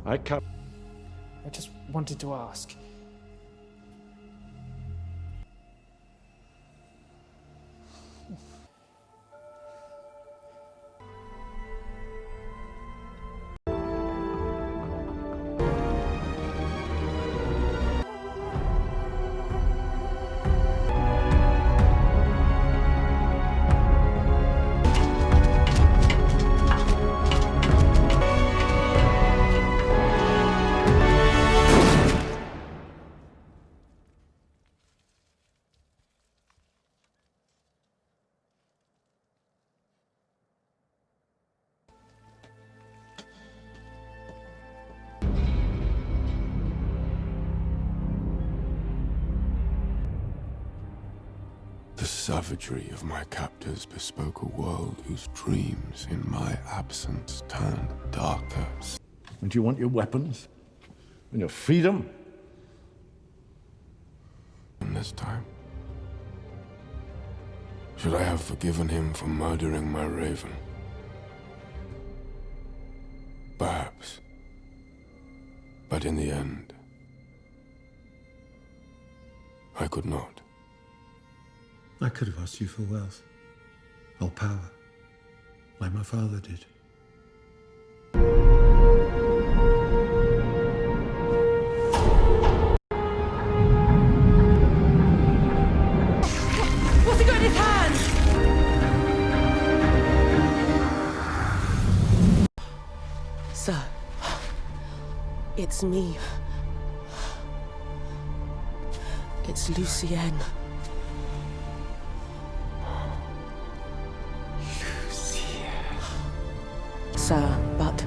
I come. I just wanted to ask. The savagery of my captors bespoke a world whose dreams in my absence turned darker. And you want your weapons? And your freedom? And this time, should I have forgiven him for murdering my raven? Perhaps. But in the end, I could not. I could have asked you for wealth or power, like my father did. What's he got in his hands? Sir, it's me. It's Lucienne. Sir, but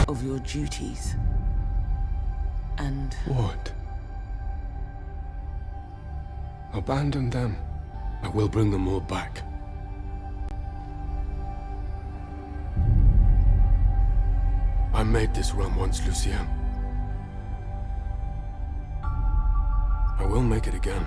of your duties and What? Abandon them. I will bring them all back. I made this realm once, Lucienne. I will make it again.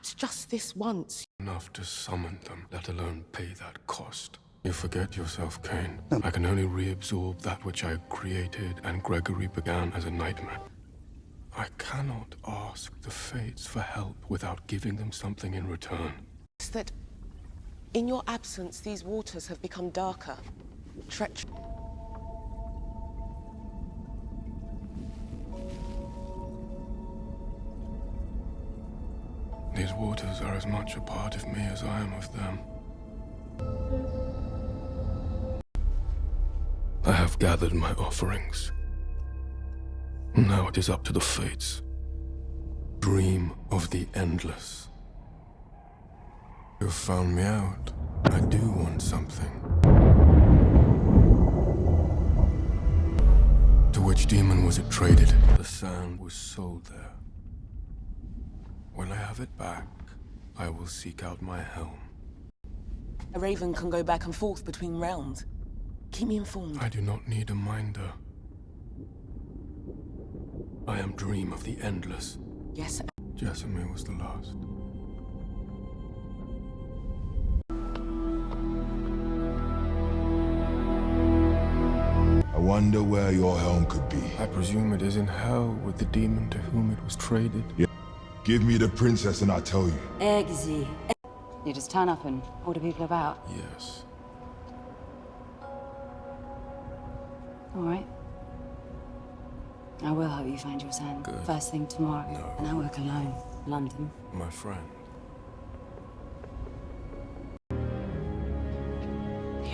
perhaps just this once. Enough to summon them, let alone pay that cost. You forget yourself, Cain. I can only reabsorb that which I created and Gregory began as a nightmare. I cannot ask the Fates for help without giving them something in return. It's that in your absence, these waters have become darker. Treacherous. These waters are as much a part of me as I am of them. I have gathered my offerings. Now it is up to the Fates. Dream of the endless. You've found me out. I do want something. To which demon was it traded? The sand was sold there. When I have it back, I will seek out my helm. A raven can go back and forth between realms. Keep me informed. I do not need a minder. I am Dream of the Endless. Yes. Jessamine was the last. I wonder where your helm could be. I presume it is in hell with the demon to whom it was traded. Yeah. Give me the princess and I'll tell you. Eggsy. You just turn up and order people about. Yes. All right. I will help you find your sand. Good. First thing tomorrow. No. And I work alone. London. My friend. The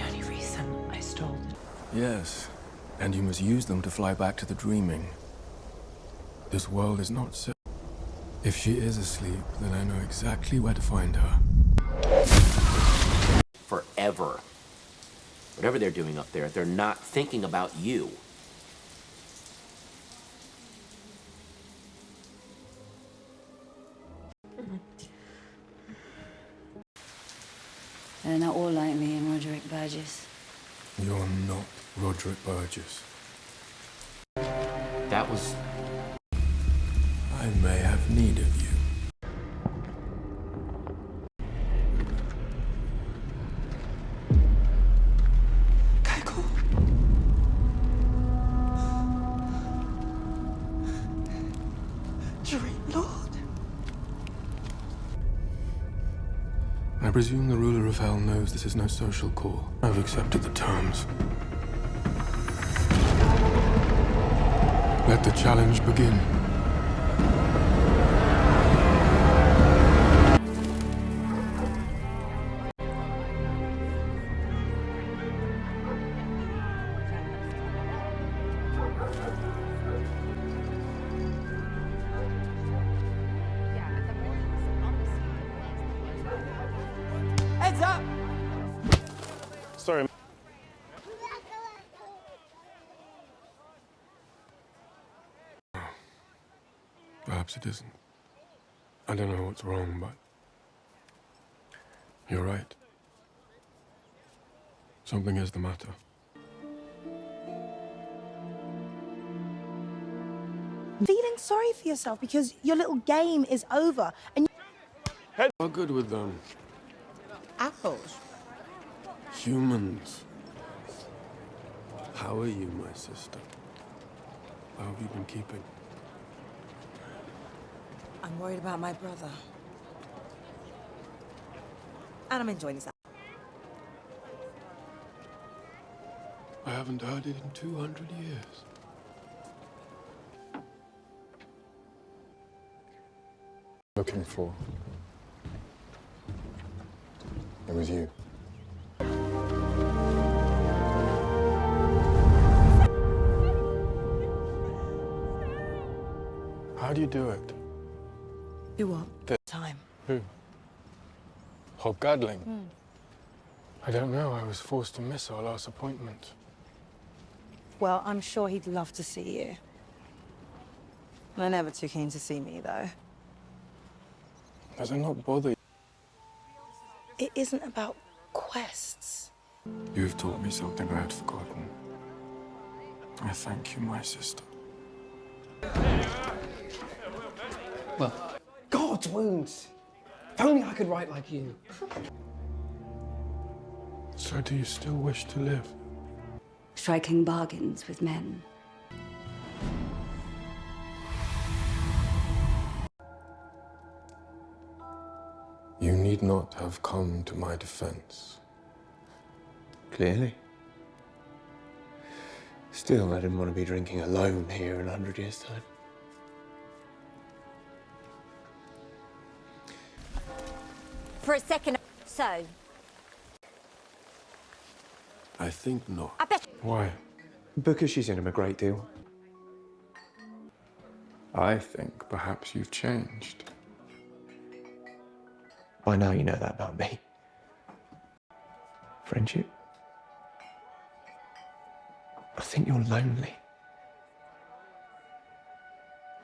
only reason I stole the... Yes. And you must use them to fly back to the dreaming. This world is not safe. If she is asleep, then I know exactly where to find her. Forever. Whatever they're doing up there, they're not thinking about you. They're not all like me and Roderick Burgess. You're not Roderick Burgess. That was... I may have need of you. Keiko. Dream Lord. I presume the ruler of hell knows this is no social call. I've accepted the terms. Let the challenge begin. Heads up! Sorry. Perhaps it isn't. I don't know what's wrong, but... You're right. Something is the matter. Feeling sorry for yourself because your little game is over and How good with them? Apples. Humans. How are you, my sister? How have you been keeping? I'm worried about my brother. And I'm enjoying this. I haven't heard it in 200 years. Looking for. It was you. How do you do it? Do what? Time. Who? Hobgadling? I don't know. I was forced to miss our last appointment. well, I'm sure he'd love to see you. They're never too keen to see me, though. Does it not bother you? It isn't about quests. You've taught me something I had forgotten. I thank you, my sister. Well, God's wounds. If only I could write like you. So do you still wish to live? Striking bargains with men. You need not have come to my defense. Clearly. Still, I didn't want to be drinking alone here in 100 years' time. For a second, so. I think not. I bet. Why? Because she's in him a great deal. I think perhaps you've changed. By now you know that about me. Friendship? I think you're lonely.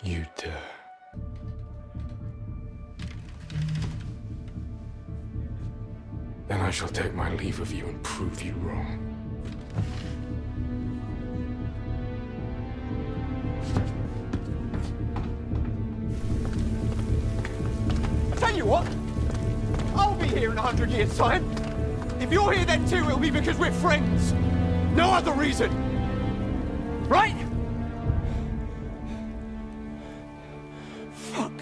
You dare. Then I shall take my leave of you and prove you wrong. I tell you what, I'll be here in 100 years' time. If you're here then too, it'll be because we're friends. No other reason. Right? Fuck.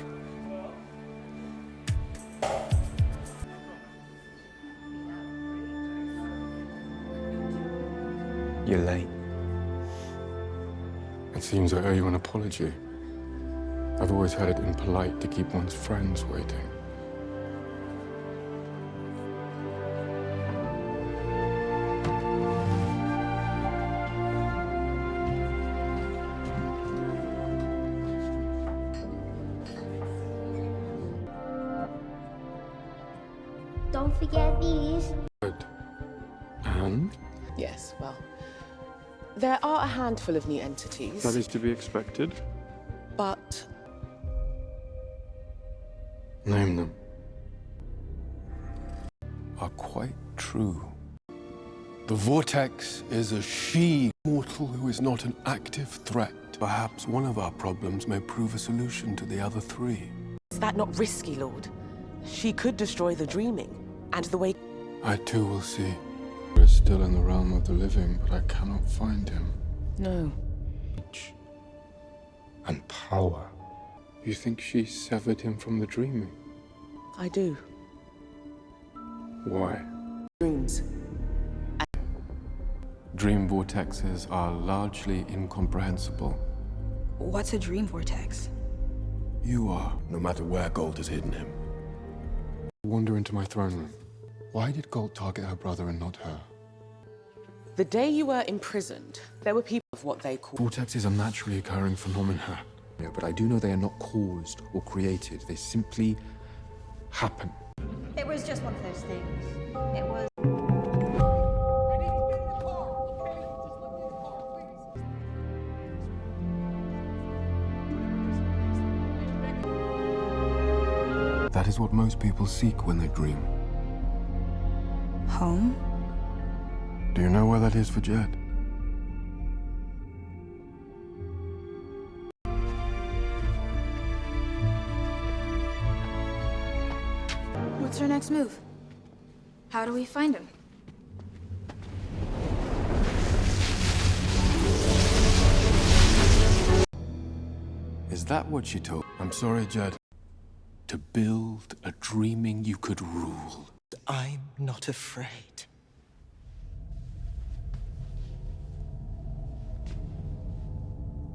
You're late. It seems I owe you an apology. I've always had it impolite to keep one's friends waiting. Don't forget these. Good. And? Yes, well, there are a handful of new entities. That is to be expected. But Name them. Are quite true. The Vortex is a she-mortal who is not an active threat. Perhaps one of our problems may prove a solution to the other three. Is that not risky, Lord? She could destroy the dreaming, and the way... I too will see. We're still in the realm of the living, but I cannot find him. No. And power. You think she severed him from the dreaming? I do. Why? Dreams. Dream vortexes are largely incomprehensible. What's a dream vortex? You are. No matter where Gold has hidden him. Wander into my throne room. Why did Gold target her brother and not her? The day you were imprisoned, there were people of what they call... Vortexes are naturally occurring phenomena. Yeah, but I do know they are not caused or created. They simply happen. It was just one of those things. It was... That is what most people seek when they dream. Home? Do you know where that is for Jed? What's our next move? How do we find him? Is that what she told? I'm sorry, Jed. To build a dreaming you could rule. I'm not afraid.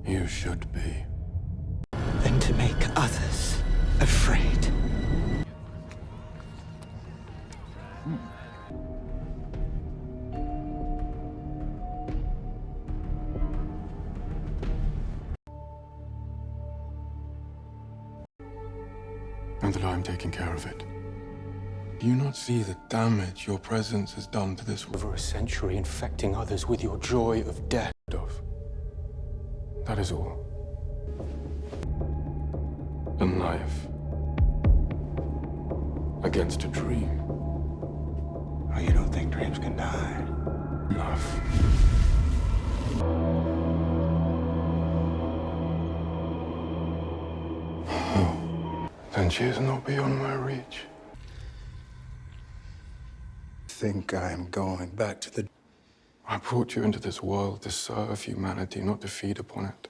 You should be. Than to make others afraid. And that I'm taking care of it. Do you not see the damage your presence has done to this Over a century infecting others with your joy of death. That is all. A knife. Against a dream. Oh, you don't think dreams can die? Enough. Oh. Then she is not beyond my reach. Think I'm going back to the... I brought you into this world to serve humanity, not to feed upon it.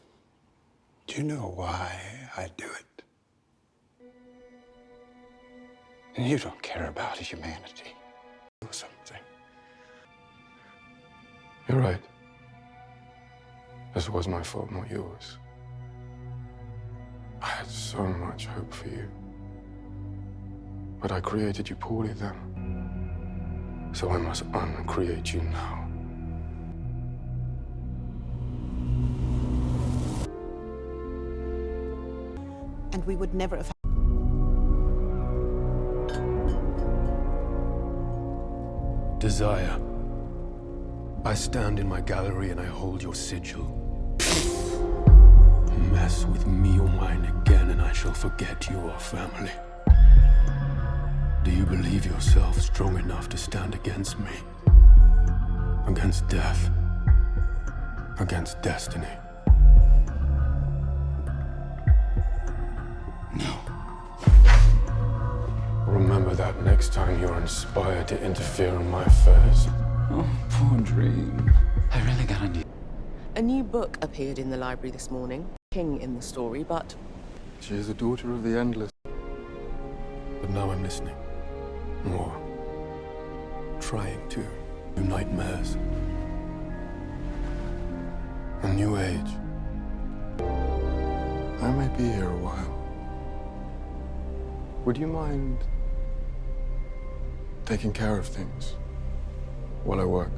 Do you know why I do it? And you don't care about humanity or something. You're right. This was my fault, not yours. I had so much hope for you. But I created you poorly then. So I must uncreate you now. And we would never have... Desire. I stand in my gallery and I hold your sigil. Mess with me or mine again and I shall forget you are family. Do you believe yourself strong enough to stand against me? Against death? Against destiny? No. Remember that next time you're inspired to interfere in my affairs. Oh, poor dream. I really gotta need... A new book appeared in the library this morning. King in the story, but... She is a daughter of the Endless. But now I'm listening. More. Trying to. New nightmares. A new age. I may be here a while. Would you mind taking care of things while I work?